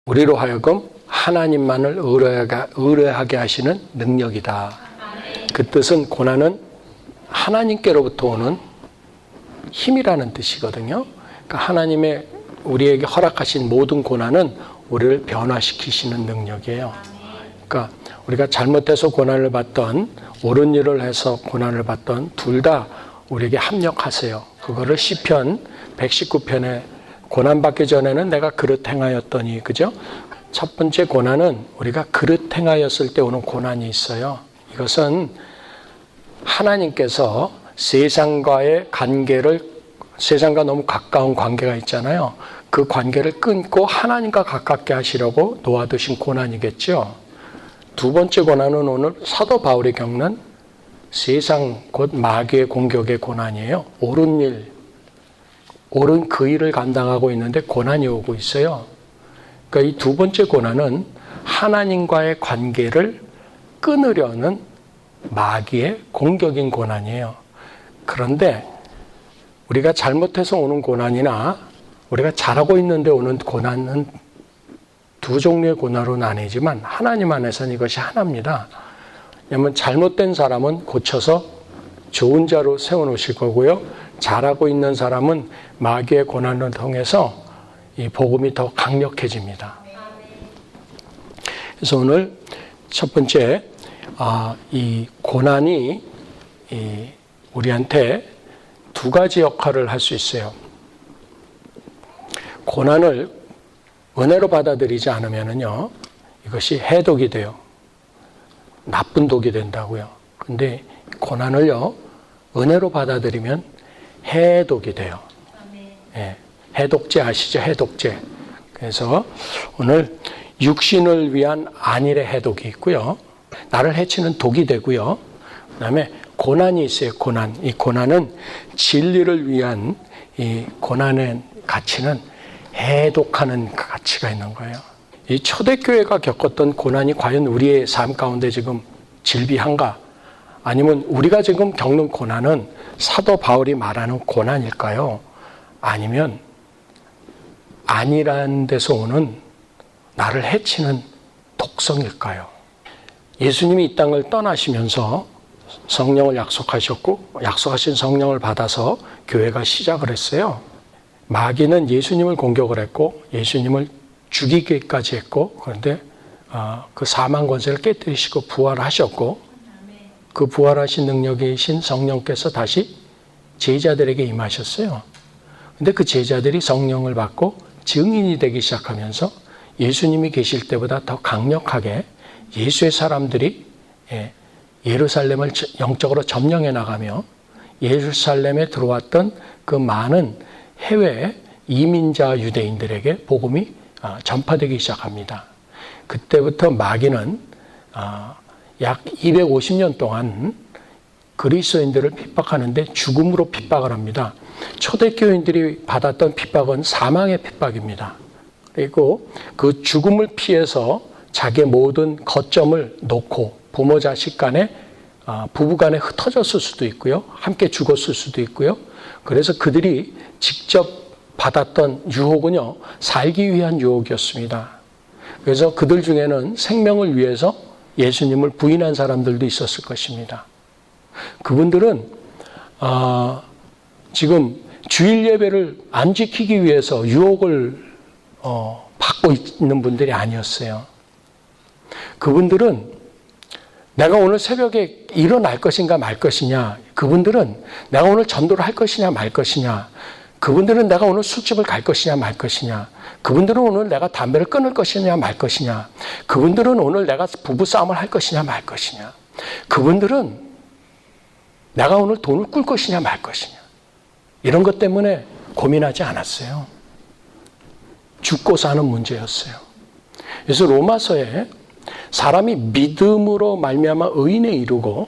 우리로 하여금 하나님만을 의뢰하게 하시는 능력이다. 그 뜻은 고난은 하나님께로부터 오는 힘이라는 뜻이거든요. 그러니까 하나님의 우리에게 허락하신 모든 고난은 우리를 변화시키시는 능력이에요. 그러니까 우리가 잘못해서 고난을 받던, 옳은 일을 해서 고난을 받던 둘 다 우리에게 합력하세요. 그거를 시편 119편에 고난받기 전에는 내가 그릇 행하였더니, 그죠? 첫 번째 고난은 우리가 그릇 행하였을 때 오는 고난이 있어요. 이것은 하나님께서 세상과의 관계를, 세상과 너무 가까운 관계가 있잖아요. 그 관계를 끊고 하나님과 가깝게 하시려고 놓아두신 고난이겠죠. 두 번째 고난은 오늘 사도 바울이 겪는 세상 곧 마귀의 공격의 고난이에요. 옳은 일, 옳은 그 일을 감당하고 있는데 고난이 오고 있어요. 그러니까 이 두 번째 고난은 하나님과의 관계를 끊으려는 마귀의 공격인 고난이에요. 그런데 우리가 잘못해서 오는 고난이나 우리가 잘하고 있는데 오는 고난은 두 종류의 고난으로 나뉘지만 하나님 안에서는 이것이 하나입니다. 왜냐하면 잘못된 사람은 고쳐서 좋은 자로 세워놓으실 거고요. 잘하고 있는 사람은 마귀의 고난을 통해서 이 복음이 더 강력해집니다. 그래서 오늘 첫 번째, 이 고난이 우리한테 두 가지 역할을 할 수 있어요. 고난을 은혜로 받아들이지 않으면요, 이것이 해독이 돼요. 나쁜 독이 된다고요. 근데 고난을요, 은혜로 받아들이면 해독이 돼요. 예, 해독제 아시죠? 해독제. 그래서 오늘 육신을 위한 안일의 해독이 있고요. 나를 해치는 독이 되고요. 그 다음에 고난이 있어요. 고난. 이 고난은 진리를 위한 이 고난의 가치는 해독하는 가치가 있는 거예요. 이 초대교회가 겪었던 고난이 과연 우리의 삶 가운데 지금 질비한가? 아니면 우리가 지금 겪는 고난은 사도 바울이 말하는 고난일까요? 아니면 아니라는 데서 오는 나를 해치는 독성일까요? 예수님이 이 땅을 떠나시면서 성령을 약속하셨고 약속하신 성령을 받아서 교회가 시작을 했어요. 마귀는 예수님을 공격을 했고 예수님을 죽이기까지 했고, 그런데 그 사망 권세를 깨뜨리시고 부활하셨고, 그 부활하신 능력이신 성령께서 다시 제자들에게 임하셨어요. 그런데 그 제자들이 성령을 받고 증인이 되기 시작하면서 예수님이 계실 때보다 더 강력하게 예수의 사람들이 예루살렘을 영적으로 점령해 나가며 예루살렘에 들어왔던 그 많은 해외 이민자 유대인들에게 복음이 전파되기 시작합니다. 그때부터 마귀는 약 250년 동안 그리스도인들을 핍박하는데 죽음으로 핍박을 합니다. 초대교인들이 받았던 핍박은 사망의 핍박입니다. 그리고 그 죽음을 피해서 자기의 모든 거점을 놓고 부모 자식 간에 부부 간에 흩어졌을 수도 있고요. 함께 죽었을 수도 있고요. 그래서 그들이 직접 받았던 유혹은요, 살기 위한 유혹이었습니다. 그래서 그들 중에는 생명을 위해서 예수님을 부인한 사람들도 있었을 것입니다. 그분들은 지금 주일 예배를 안 지키기 위해서 유혹을 받고 있는 분들이 아니었어요. 그분들은 내가 오늘 새벽에 일어날 것인가 말 것이냐, 그분들은 내가 오늘 전도를 할 것이냐 말 것이냐, 그분들은 내가 오늘 술집을 갈 것이냐 말 것이냐, 그분들은 오늘 내가 담배를 끊을 것이냐 말 것이냐, 그분들은 오늘 내가 부부싸움을 할 것이냐 말 것이냐, 그분들은 내가 오늘 돈을 꿀 것이냐 말 것이냐, 이런 것 때문에 고민하지 않았어요. 죽고 사는 문제였어요. 그래서 로마서에 사람이 믿음으로 말미암아 의인에 이르고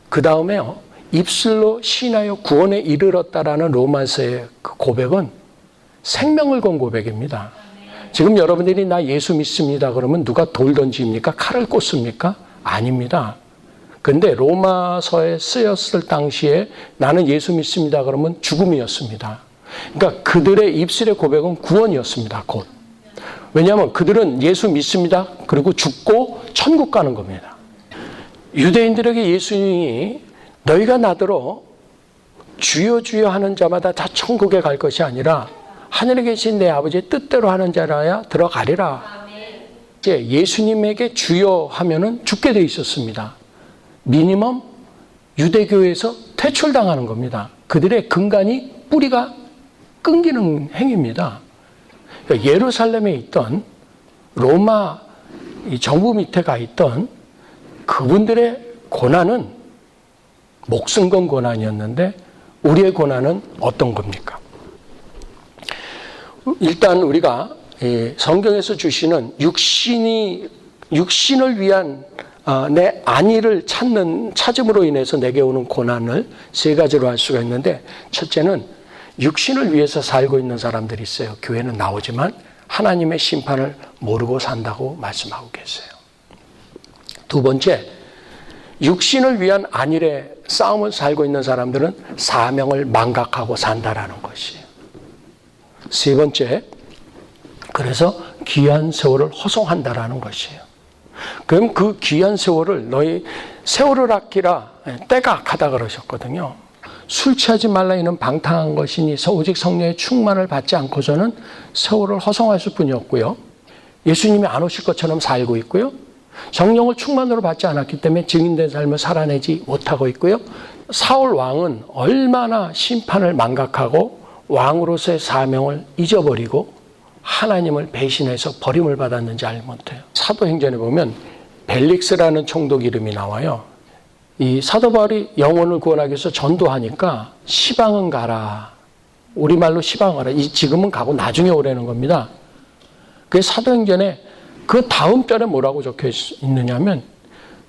그 다음에요, 입술로 시인하여 구원에 이르렀다라는 로마서의 그 고백은 생명을 건 고백입니다. 지금 여러분들이 나 예수 믿습니다 그러면 누가 돌 던집니까? 칼을 꽂습니까? 아닙니다. 근데 로마서에 쓰였을 당시에 나는 예수 믿습니다 그러면 죽음이었습니다. 그러니까 그들의 입술의 고백은 구원이었습니다. 곧. 왜냐하면 그들은 예수 믿습니다. 그리고 죽고 천국 가는 겁니다. 유대인들에게 예수님이 너희가 나더러 주여 주여 하는 자마다 다 천국에 갈 것이 아니라 하늘에 계신 내 아버지의 뜻대로 하는 자라야 들어가리라. 이제 예수님에게 주여 하면은 죽게 돼 있었습니다. 미니멈 유대교에서 퇴출당하는 겁니다. 그들의 근간이 뿌리가 끊기는 행위입니다. 그러니까 예루살렘에 있던 로마 정부 밑에 가 있던 그분들의 고난은 목숨 건 고난이었는데 우리의 고난은 어떤 겁니까? 일단 우리가 성경에서 주시는 육신을 위한 내 안위를 찾음으로 인해서 내게 오는 고난을 세 가지로 할 수가 있는데, 첫째는 육신을 위해서 살고 있는 사람들이 있어요. 교회는 나오지만 하나님의 심판을 모르고 산다고 말씀하고 계세요. 두 번째, 육신을 위한 안일의 싸움을 살고 있는 사람들은 사명을 망각하고 산다라는 것이에요. 세 번째, 그래서 귀한 세월을 허송한다라는 것이에요. 그럼 그 귀한 세월을 너희 세월을 아끼라 때가 악하다 그러셨거든요. 술 취하지 말라 이는 방탕한 것이니 오직 성령의 충만을 받지 않고서는 세월을 허송하실 뿐이었고요. 예수님이 안 오실 것처럼 살고 있고요. 성령을 충만으로 받지 않았기 때문에 증인된 삶을 살아내지 못하고 있고요. 사울 왕은 얼마나 심판을 망각하고 왕으로서의 사명을 잊어버리고 하나님을 배신해서 버림을 받았는지 알지 못해요. 사도행전에 보면 벨릭스라는 총독 이름이 나와요. 이 사도 바울이 영혼을 구원하기 위해서 전도하니까 시방은 가라. 우리말로 시방 가라. 지금은 가고 나중에 오라는 겁니다. 그 사도행전에 그 다음 절에 뭐라고 적혀 있느냐면,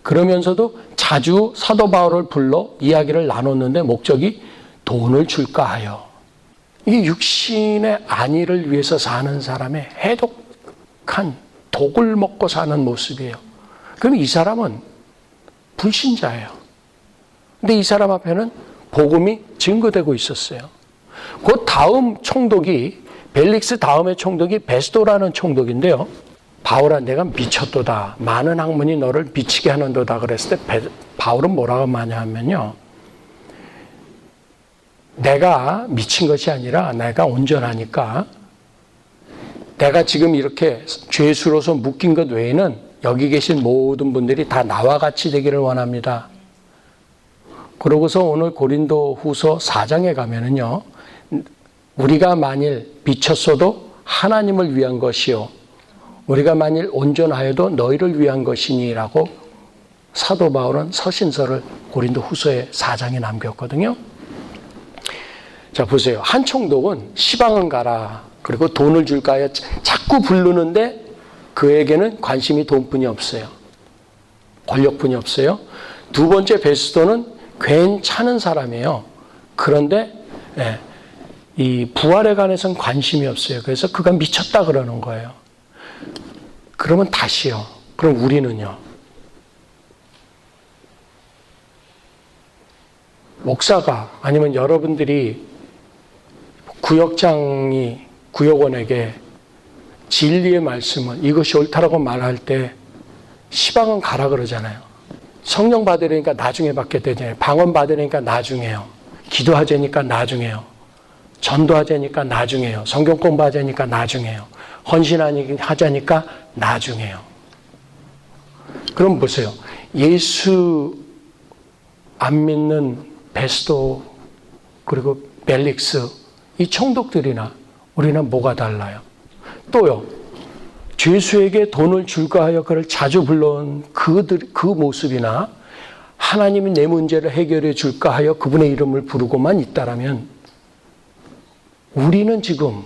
그러면서도 자주 사도 바울을 불러 이야기를 나눴는데 목적이 돈을 줄까 하여. 이게 육신의 안위를 위해서 사는 사람의 해독한 독을 먹고 사는 모습이에요. 그럼 이 사람은 불신자예요. 근데 이 사람 앞에는 복음이 증거되고 있었어요. 그 다음 총독이, 벨릭스 다음의 총독이 베스도라는 총독인데요. 바울아 내가 미쳤도다. 많은 학문이 너를 미치게 하는도다 그랬을 때 바울은 뭐라고 많이 하면요. 내가 미친 것이 아니라 내가 온전하니까 내가 지금 이렇게 죄수로서 묶인 것 외에는 여기 계신 모든 분들이 다 나와 같이 되기를 원합니다. 그러고서 오늘 고린도 후서 4장에 가면은요. 우리가 만일 미쳤어도 하나님을 위한 것이요. 우리가 만일 온전하여도 너희를 위한 것이니라고 사도 바울은 서신서를 고린도 후서의 4장에 남겼거든요. 자, 보세요. 한 총독은 시방은 가라. 그리고 돈을 줄까 하여 자꾸 부르는데 그에게는 관심이 돈뿐이 없어요. 권력뿐이 없어요. 두 번째 베스도는 괜찮은 사람이에요. 그런데 이 부활에 관해서는 관심이 없어요. 그래서 그가 미쳤다 그러는 거예요. 그러면 다시요. 그럼 우리는요. 목사가 아니면 여러분들이 구역장이 구역원에게 진리의 말씀을 이것이 옳다라고 말할 때 시방은 가라 그러잖아요. 성령 받으려니까 나중에 받게 되잖아요. 방언 받으려니까 나중에요. 기도하자니까 나중에요. 전도하자니까 나중에요. 성경 공부하자니까 나중에요. 헌신하자니까 나중에요. 그럼 보세요. 예수 안 믿는 베스도 그리고 벨릭스 이 총독들이나 우리는 뭐가 달라요? 또요. 죄수에게 돈을 줄까 하여 그를 자주 불러온 그 모습이나 하나님이 내 문제를 해결해 줄까 하여 그분의 이름을 부르고만 있다라면 우리는 지금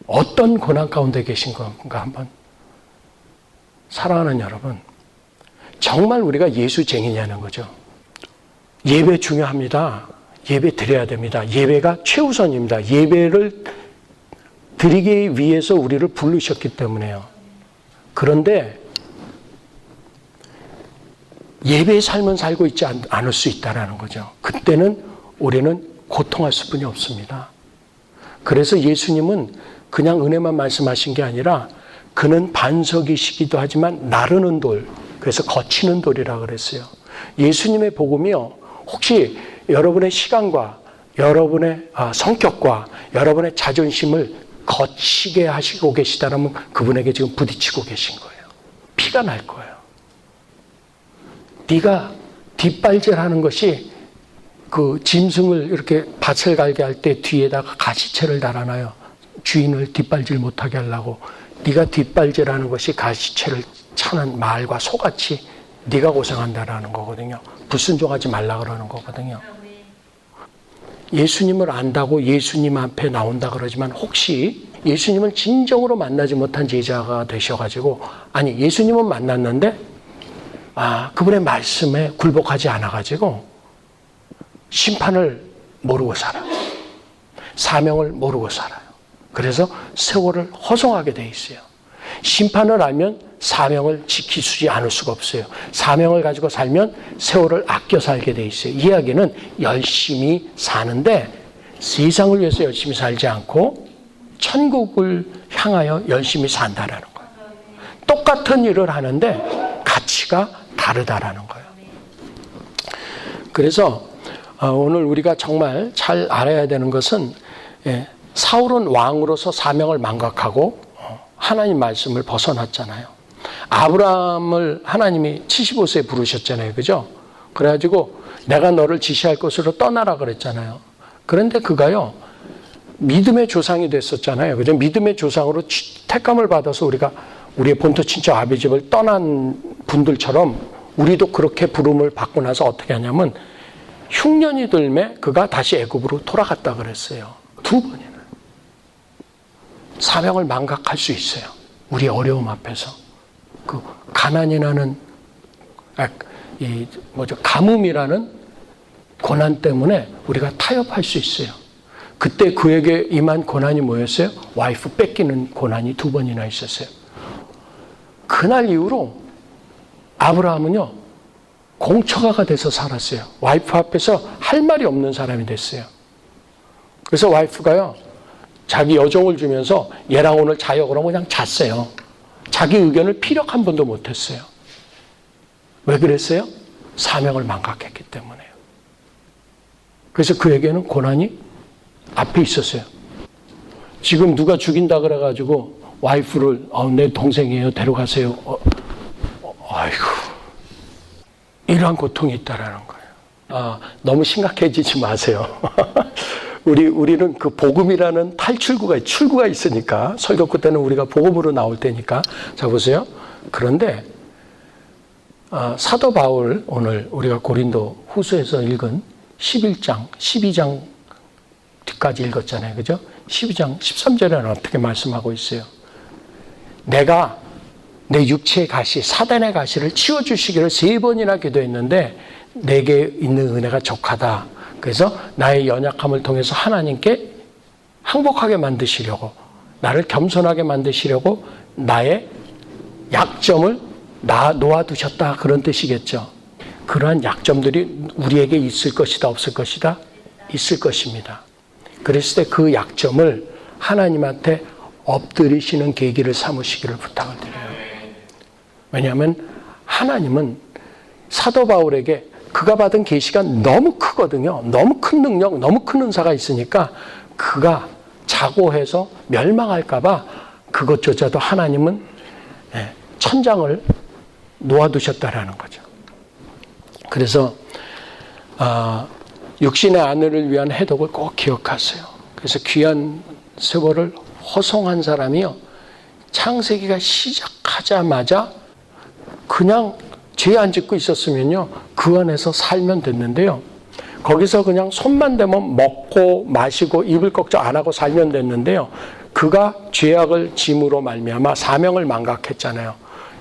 어떤 고난 가운데 계신 건가 한번. 사랑하는 여러분, 정말 우리가 예수쟁이냐는 거죠. 예배 중요합니다. 예배 드려야 됩니다. 예배가 최우선입니다. 예배를 드리기 위해서 우리를 부르셨기 때문에요. 그런데 예배의 삶은 살고 있지 않을 수 있다는 거죠. 그때는 우리는 고통할 수뿐이 없습니다. 그래서 예수님은 그냥 은혜만 말씀하신 게 아니라 그는 반석이시기도 하지만 나르는 돌, 그래서 거치는 돌이라고 그랬어요. 예수님의 복음이요, 혹시 여러분의 시간과 여러분의 성격과 여러분의 자존심을 거치게 하시고 계시다면 그분에게 지금 부딪히고 계신 거예요. 피가 날 거예요. 네가 뒷발질하는 것이 그 짐승을 이렇게 밭을 갈게 할 때 뒤에다가 가시채를 달아놔요. 주인을 뒷발질 못하게 하려고. 네가 뒷발질하는 것이 가시채를 차는 말과 소같이 네가 고생한다라는 거거든요. 불순종하지 말라 그러는 거거든요. 예수님을 안다고 예수님 앞에 나온다 그러지만 혹시 예수님을 진정으로 만나지 못한 제자가 되셔가지고, 아니 예수님은 만났는데 그분의 말씀에 굴복하지 않아가지고 심판을 모르고 살아요. 사명을 모르고 살아요. 그래서 세월을 허송하게 돼 있어요. 심판을 알면 사명을 지키지 않을 수가 없어요. 사명을 가지고 살면 세월을 아껴 살게 돼 있어요. 이야기는 열심히 사는데 세상을 위해서 열심히 살지 않고 천국을 향하여 열심히 산다라는 거예요. 똑같은 일을 하는데 가치가 다르다라는 거예요. 그래서 오늘 우리가 정말 잘 알아야 되는 것은, 사울은 왕으로서 사명을 망각하고 하나님 말씀을 벗어났잖아요. 아브라함을 하나님이 75세에 부르셨잖아요. 그죠? 그래가지고 내가 너를 지시할 곳으로 떠나라 그랬잖아요. 그런데 그가요, 믿음의 조상이 됐었잖아요. 그죠? 믿음의 조상으로 택감을 받아서 우리의 본토 친척 아비 집을 떠난 분들처럼 우리도 그렇게 부름을 받고 나서 어떻게 하냐면 흉년이 들매 그가 다시 애굽으로 돌아갔다 그랬어요. 2번이나. 사명을 망각할 수 있어요. 우리의 어려움 앞에서. 그 가난이라는 가뭄이라는 고난 때문에 우리가 타협할 수 있어요. 그때 그에게 임한 고난이 뭐였어요? 와이프 뺏기는 고난이 2번이나 있었어요. 그날 이후로 아브라함은요, 공처가가 돼서 살았어요. 와이프 앞에서 할 말이 없는 사람이 됐어요. 그래서 와이프가요, 자기 여종을 주면서 얘랑 오늘 자요 그러면 그냥 잤어요. 자기 의견을 피력 한 번도 못했어요. 왜 그랬어요? 사명을 망각했기 때문에요. 그래서 그에게는 고난이 앞에 있었어요. 지금 누가 죽인다 그래가지고 와이프를 내 동생이에요, 데려가세요. 아이고, 이러한 고통이 있다라는 거예요. 너무 심각해지지 마세요. 우리는 그 복음이라는 출구가 있으니까, 설교 때는 우리가 복음으로 나올 때니까. 자, 보세요. 그런데 사도 바울, 오늘 우리가 고린도 후서에서 읽은 11장, 12장 뒤까지 읽었잖아요. 그죠? 12장 13절에는 어떻게 말씀하고 있어요? 내가 내 육체의 가시, 사단의 가시를 치워주시기를 3번이나 기도했는데 내게 있는 은혜가 족하다. 그래서 나의 연약함을 통해서 하나님께 항복하게 만드시려고, 나를 겸손하게 만드시려고 나의 약점을 놓아두셨다, 그런 뜻이겠죠. 그러한 약점들이 우리에게 있을 것이다, 없을 것이다? 있을 것입니다. 그랬을 때 그 약점을 하나님한테 엎드리시는 계기를 삼으시기를 부탁을 드려요. 왜냐하면 하나님은 사도 바울에게 그가 받은 계시가 너무 크거든요. 너무 큰 능력, 너무 큰 은사가 있으니까 그가 자고해서 멸망할까 봐 그것조차도 하나님은 천장을 놓아두셨다라는 거죠. 그래서 육신의 아내를 위한 해독을 꼭 기억하세요. 그래서 귀한 세월을 허송한 사람이요, 창세기가 시작하자마자 그냥 죄 안 짓고 있었으면요, 그 안에서 살면 됐는데요, 거기서 그냥 손만 대면 먹고 마시고 입을 걱정 안 하고 살면 됐는데요, 그가 죄악을 짐으로 말미암아 사명을 망각했잖아요.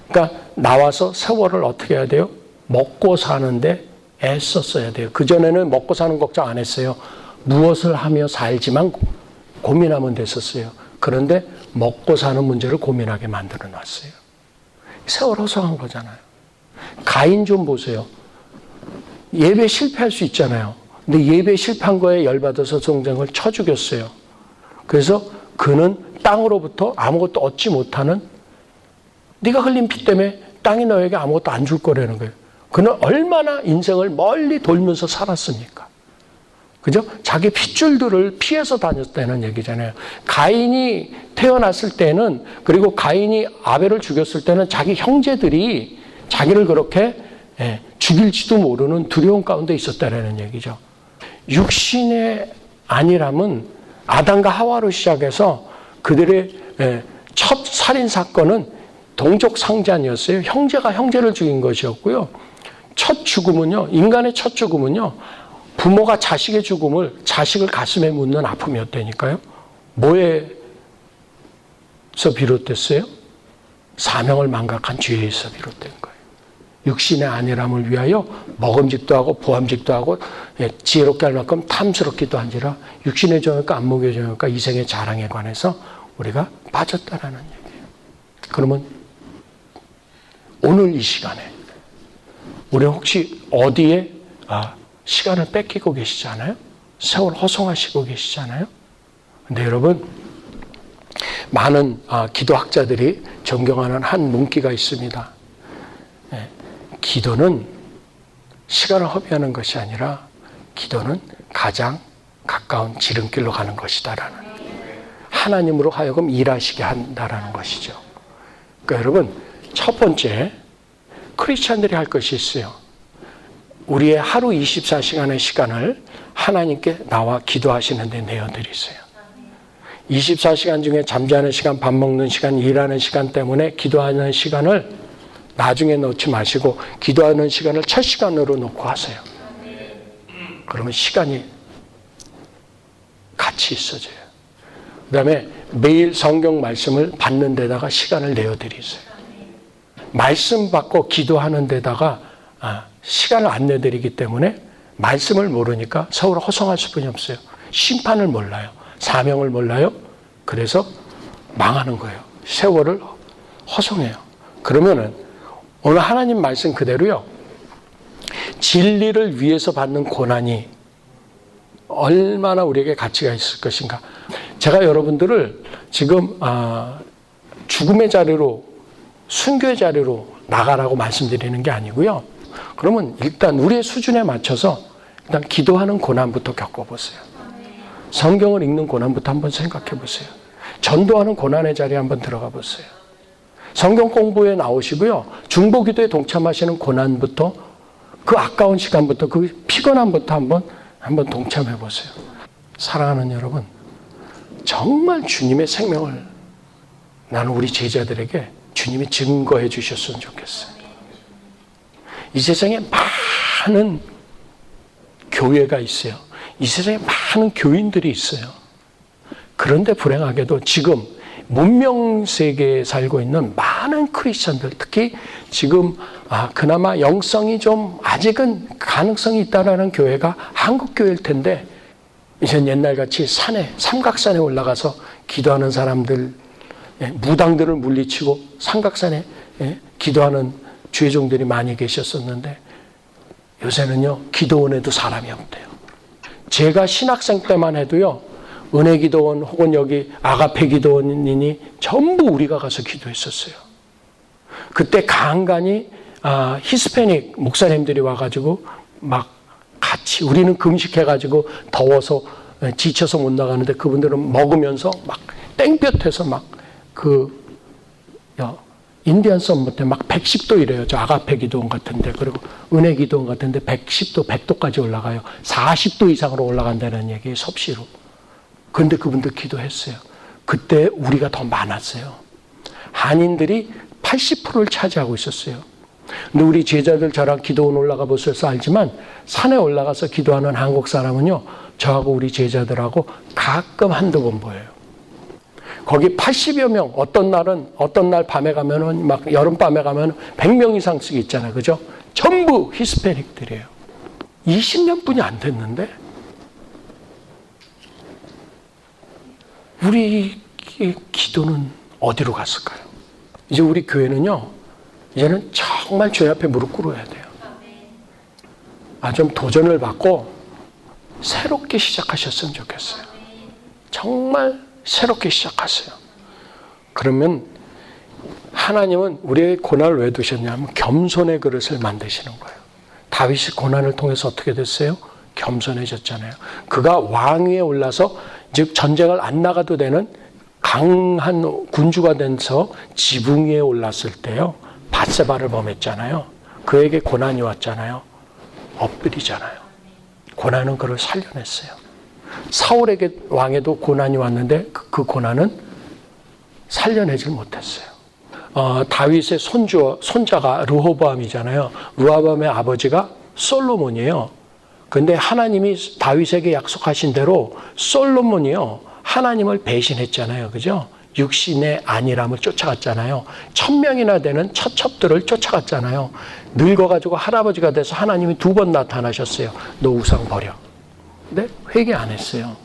그러니까 나와서 세월을 어떻게 해야 돼요? 먹고 사는데 애썼어야 돼요. 그전에는 먹고 사는 걱정 안 했어요. 무엇을 하며 살지만 고민하면 됐었어요. 그런데 먹고 사는 문제를 고민하게 만들어 놨어요. 세월 허송한 거잖아요. 가인 좀 보세요. 예배 실패할 수 있잖아요. 근데 예배 실패한 거에 열받아서 동생을 쳐 죽였어요. 그래서 그는 땅으로부터 아무것도 얻지 못하는, 네가 흘린 피 때문에 땅이 너에게 아무것도 안 줄 거라는 거예요. 그는 얼마나 인생을 멀리 돌면서 살았습니까? 그죠? 자기 핏줄들을 피해서 다녔다는 얘기잖아요. 가인이 태어났을 때는, 그리고 가인이 아벨을 죽였을 때는 자기 형제들이 자기를 그렇게 죽일지도 모르는 두려움 가운데 있었다는 얘기죠. 육신의 안일함은 아담과 하와로 시작해서 그들의 첫 살인 사건은 동족 상잔이었어요. 형제가 형제를 죽인 것이었고요. 첫 죽음은요, 인간의 첫 죽음은요, 부모가 자식의 죽음을 자식을 가슴에 묻는 아픔이었다니까요. 뭐에서 비롯됐어요? 사명을 망각한 죄에서 비롯된 거예요. 육신의 안일함을 위하여 먹음직도 하고 보암직도 하고 지혜롭게 할 만큼 탐스럽기도 한지라 육신의 정욕과 안목의 정욕과 이생의 자랑에 관해서 우리가 빠졌다라는 얘기예요. 그러면 오늘 이 시간에 우리 혹시 어디에 시간을 뺏기고 계시잖아요? 세월 허송하시고 계시잖아요? 근데 여러분, 많은 기도학자들이 존경하는 한 문구가 있습니다. 기도는 시간을 허비하는 것이 아니라 기도는 가장 가까운 지름길로 가는 것이다라는, 하나님으로 하여금 일하시게 한다라는 것이죠. 그러니까 여러분, 첫 번째 크리스찬들이 할 것이 있어요. 우리의 하루 24시간의 시간을 하나님께 나와 기도하시는 데 내어드리세요. 24시간 중에 잠자는 시간, 밥 먹는 시간, 일하는 시간 때문에 기도하는 시간을 나중에 놓지 마시고 기도하는 시간을 첫 시간으로 놓고 하세요. 그러면 시간이 같이 있어져요. 그 다음에 매일 성경 말씀을 받는 데다가 시간을 내어드리세요. 말씀 받고 기도하는 데다가 시간을 안 내드리기 때문에 말씀을 모르니까 서로 허송할 수뿐이 없어요. 심판을 몰라요. 사명을 몰라요. 그래서 망하는 거예요. 세월을 허송해요. 그러면은 오늘 하나님 말씀 그대로요, 진리를 위해서 받는 고난이 얼마나 우리에게 가치가 있을 것인가. 제가 여러분들을 지금 죽음의 자리로, 순교의 자리로 나가라고 말씀드리는 게 아니고요. 그러면 일단 우리의 수준에 맞춰서 일단 기도하는 고난부터 겪어보세요. 성경을 읽는 고난부터 한번 생각해 보세요. 전도하는 고난의 자리에 한번 들어가 보세요. 성경 공부에 나오시고요. 중보기도에 동참하시는 고난부터, 그 아까운 시간부터, 그 피곤함부터 한번 동참해 보세요. 사랑하는 여러분, 정말 주님의 생명을 나는 우리 제자들에게 주님이 증거해 주셨으면 좋겠어요. 이 세상에 많은 교회가 있어요. 이 세상에 많은 교인들이 있어요. 그런데 불행하게도 지금 문명 세계에 살고 있는 많은 크리스천들, 특히 지금 그나마 영성이 좀 아직은 가능성이 있다라는 교회가 한국 교회일 텐데, 이젠 옛날같이 삼각산에 올라가서 기도하는 사람들, 무당들을 물리치고 삼각산에 기도하는 주의종들이 많이 계셨었는데, 요새는요 기도원에도 사람이 없대요. 제가 신학생 때만 해도요, 은혜기도원 혹은 여기 아가페 기도원이니 전부 우리가 가서 기도했었어요. 그때 간간히 히스패닉 목사님들이 와가지고 막 같이, 우리는 금식해가지고 더워서 지쳐서 못 나가는데 그분들은 먹으면서 막 땡볕에서 막 인디안 썸머 때 막 110도 이래요. 저 아가페 기도원 같은데, 그리고 은혜 기도원 같은데 110도, 100도까지 올라가요. 40도 이상으로 올라간다는 얘기예요, 섭씨로. 그런데 그분들 기도했어요. 그때 우리가 더 많았어요. 한인들이 80%를 차지하고 있었어요. 근데 우리 제자들 저랑 기도원 올라가 보셔서 알지만, 산에 올라가서 기도하는 한국 사람은요, 저하고 우리 제자들하고 가끔 한두 번 보여요. 거기 80여 명, 어떤 날 밤에 가면은, 막 여름밤에 가면 100명 이상씩 있잖아요. 그죠? 전부 히스패닉들이에요. 20년뿐이 안 됐는데, 우리 기도는 어디로 갔을까요? 이제 우리 교회는요, 이제는 정말 주님 앞에 무릎 꿇어야 돼요. 좀 도전을 받고 새롭게 시작하셨으면 좋겠어요. 정말 새롭게 시작하세요. 그러면 하나님은 우리의 고난을 왜 두셨냐면 겸손의 그릇을 만드시는 거예요. 다윗이 고난을 통해서 어떻게 됐어요? 겸손해졌잖아요. 그가 왕위에 올라서 즉 전쟁을 안 나가도 되는 강한 군주가 돼서 지붕 위에 올랐을 때요. 밧세바를 범했잖아요. 그에게 고난이 왔잖아요. 엎드리잖아요. 고난은 그를 살려냈어요. 사울에게 왕에도 고난이 왔는데 그 고난은 살려내질 못했어요. 다윗의 손자가 르호보암이잖아요. 르호보암의 아버지가 솔로몬이에요. 근데 하나님이 다윗에게 약속하신 대로 솔로몬이요. 하나님을 배신했잖아요. 그죠? 육신의 안일함을 쫓아갔잖아요. 1000명이나 되는 처첩들을 쫓아갔잖아요. 늙어가지고 할아버지가 돼서 하나님이 2번 나타나셨어요. 너 우상 버려. 근데 회개 안 했어요.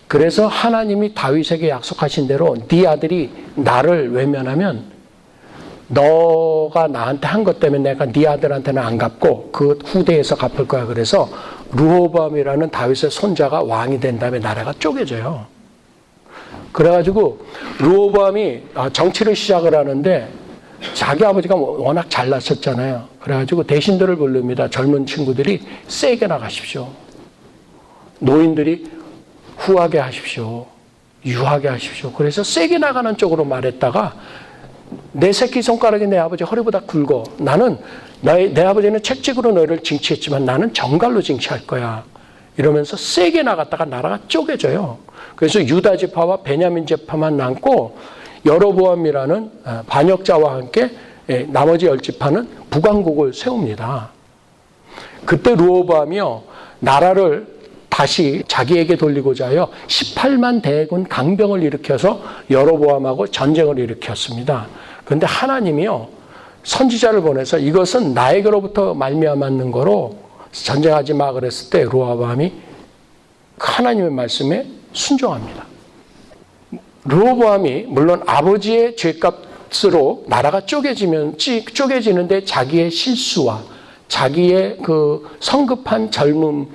그래서 하나님이 다윗에게 약속하신 대로 네 아들이 나를 외면하면 너가 나한테 한 것 때문에 내가 네 아들한테는 안 갚고 그 후대에서 갚을 거야. 그래서 르호보암이라는 다윗의 손자가 왕이 된 다음에 나라가 쪼개져요. 그래가지고 르호보암이 정치를 시작을 하는데 자기 아버지가 워낙 잘났었잖아요. 그래가지고 대신들을 부릅니다. 젊은 친구들이 세게 나가십시오. 노인들이 후하게 하십시오. 유하게 하십시오. 그래서 세게 나가는 쪽으로 말했다가 내 새끼 손가락이 내 아버지 허리보다 굵어. 나는 내 아버지는 책직으로 너를 징치했지만 나는 정갈로 징치할 거야. 이러면서 세게 나갔다가 나라가 쪼개져요. 그래서 유다 지파와 베냐민 지파만 남고 여로보암이라는 반역자와 함께 나머지 10지파는 북왕국을 세웁니다. 그때 르호보암이요. 나라를 다시 자기에게 돌리고자 하여 18만 대군 강병을 일으켜서 여로보암하고 전쟁을 일으켰습니다. 그런데 하나님이요. 선지자를 보내서 이것은 나에게로부터 말미암았는 거로 전쟁하지 마 그랬을 때 르호보암이 하나님의 말씀에 순종합니다. 르호보암이 물론 아버지의 죄값으로 나라가 쪼개지는데 자기의 실수와 자기의 그 성급한 젊음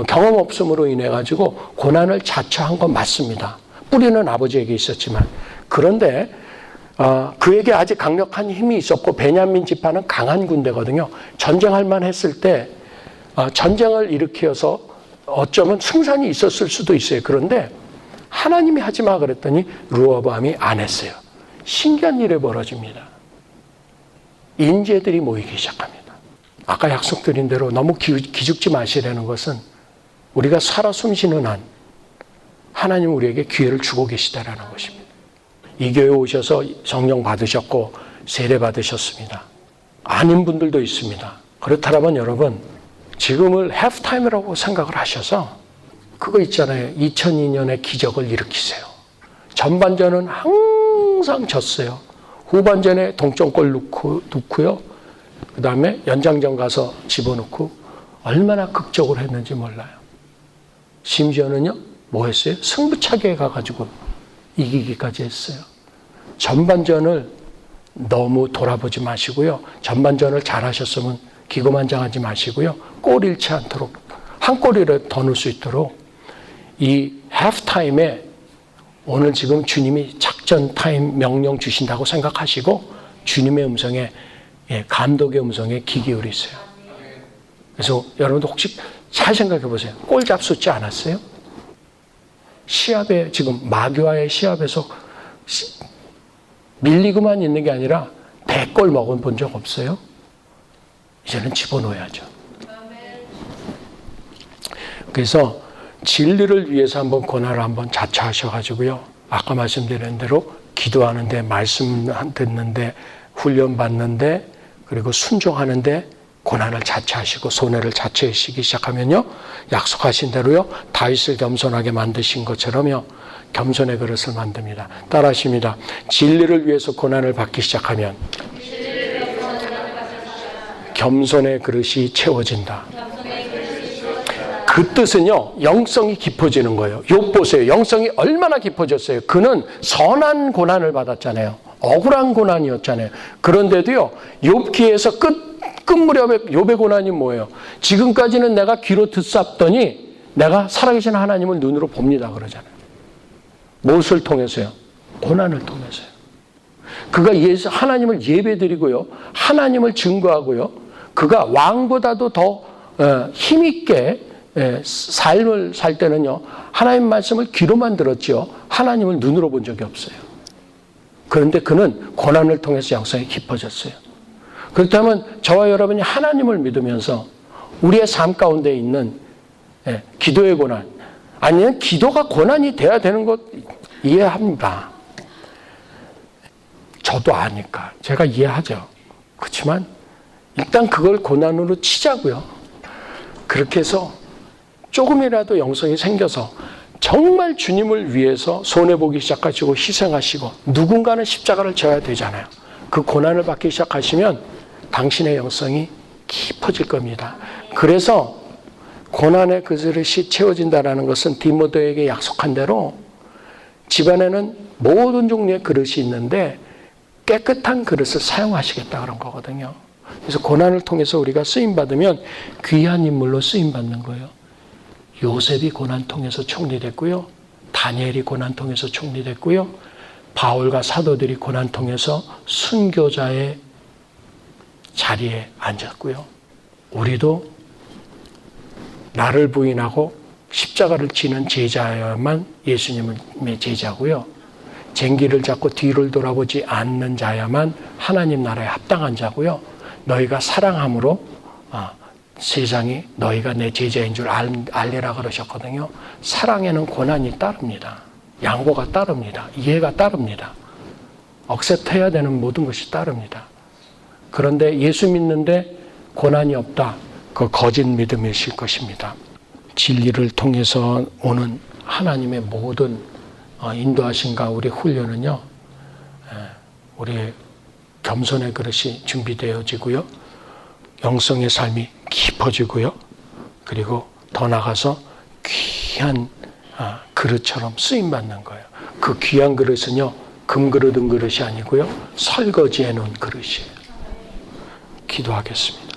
경험 없음으로 인해 가지고 고난을 자처한 건 맞습니다. 뿌리는 아버지에게 있었지만 그런데 그에게 아직 강력한 힘이 있었고 베냐민 지파는 강한 군대거든요. 전쟁할 만했을 때 전쟁을 일으켜서 어쩌면 승산이 있었을 수도 있어요. 그런데 하나님이 하지 마 그랬더니 르호보암이 안 했어요. 신기한 일이 벌어집니다. 인재들이 모이기 시작합니다. 아까 약속드린 대로 너무 기죽지 마시라는 것은 우리가 살아 숨쉬는 한 하나님 우리에게 기회를 주고 계시다라는 것입니다. 이 교회에 오셔서 성령 받으셨고 세례 받으셨습니다. 아닌 분들도 있습니다. 그렇다면 여러분 지금을 해프타임이라고 생각을 하셔서 그거 있잖아요. 2002년의 기적을 일으키세요. 전반전은 항상 졌어요. 후반전에 동점골 넣고요. 그 다음에 연장전 가서 집어넣고 얼마나 극적으로 했는지 몰라요. 심지어는요. 뭐 했어요? 승부차기에 가가지고 이기기까지 했어요. 전반전을 너무 돌아보지 마시고요. 전반전을 잘하셨으면 기고만장하지 마시고요. 골 잃지 않도록 한 골이라도 더 넣을 수 있도록 이 하프타임에 오늘 지금 주님이 작전 타임 명령 주신다고 생각하시고 주님의 음성에 감독의 음성에 귀 기울이세요. 그래서 여러분도 혹시 잘 생각해 보세요. 골 잡수지 않았어요? 시합에 지금 마귀와의 시합에서 밀리고만 있는 게 아니라 100골 먹은 본 적 없어요? 이제는 집어넣어야죠. 그래서 진리를 위해서 한번 고난을 한번 자처하셔가지고요. 아까 말씀드린 대로 기도하는데 말씀 듣는데 훈련 받는데 그리고 순종하는데 고난을 자처하시고 손해를 자처하시기 시작하면요. 약속하신 대로요. 다윗을 겸손하게 만드신 것처럼요. 겸손의 그릇을 만듭니다. 따라하십니다. 진리를 위해서 고난을 받기 시작하면 겸손의 그릇이 채워진다. 그 뜻은요. 영성이 깊어지는 거예요. 욥 보세요. 영성이 얼마나 깊어졌어요. 그는 선한 고난을 받았잖아요. 억울한 고난이었잖아요. 그런데도요. 욥기에서 끝 무렵에 욥의 고난이 뭐예요? 지금까지는 내가 귀로 듣잡더니 내가 살아계신 하나님을 눈으로 봅니다. 그러잖아요. 무엇을 통해서요? 고난을 통해서요. 그가 하나님을 예배드리고요. 하나님을 증거하고요. 그가 왕보다도 더 힘있게 삶을 살 때는요. 하나님 말씀을 귀로만 들었죠. 하나님을 눈으로 본 적이 없어요. 그런데 그는 고난을 통해서 영성이 깊어졌어요. 그렇다면 저와 여러분이 하나님을 믿으면서 우리의 삶 가운데 있는 기도의 고난, 아니면 기도가 고난이 돼야 되는 것 이해합니다. 저도 아니까 제가 이해하죠. 그렇지만 일단 그걸 고난으로 치자고요. 그렇게 해서 조금이라도 영성이 생겨서 정말 주님을 위해서 손해보기 시작하시고 희생하시고 누군가는 십자가를 져야 되잖아요. 그 고난을 받기 시작하시면 당신의 영성이 깊어질 겁니다. 그래서 고난의 그 그릇이 채워진다는 것은 디모데에게 약속한 대로 집안에는 모든 종류의 그릇이 있는데 깨끗한 그릇을 사용하시겠다 그런 거거든요. 그래서 고난을 통해서 우리가 쓰임받으면 귀한 인물로 쓰임받는 거예요. 요셉이 고난 통해서 총리됐고요. 다니엘이 고난 통해서 총리됐고요. 바울과 사도들이 고난 통해서 순교자의 자리에 앉았고요. 우리도 나를 부인하고 십자가를 지는 제자여야만 예수님의 제자고요. 쟁기를 잡고 뒤를 돌아보지 않는 자야만 하나님 나라에 합당한 자고요. 너희가 사랑함으로 세상이 너희가 내 제자인 줄 알리라 그러셨거든요. 사랑에는 고난이 따릅니다. 양보가 따릅니다. 이해가 따릅니다. 억셉트해야 되는 모든 것이 따릅니다. 그런데 예수 믿는데 고난이 없다. 그 거짓 믿음이실 것입니다. 진리를 통해서 오는 하나님의 모든 인도하심과 우리 훈련은요. 우리의 겸손의 그릇이 준비되어지고요. 영성의 삶이 깊어지고요. 그리고 더 나아가서 귀한 그릇처럼 쓰임받는 거예요. 그 귀한 그릇은요. 금그릇 은그릇이 아니고요. 설거지해 놓은 그릇이에요. 기도하겠습니다.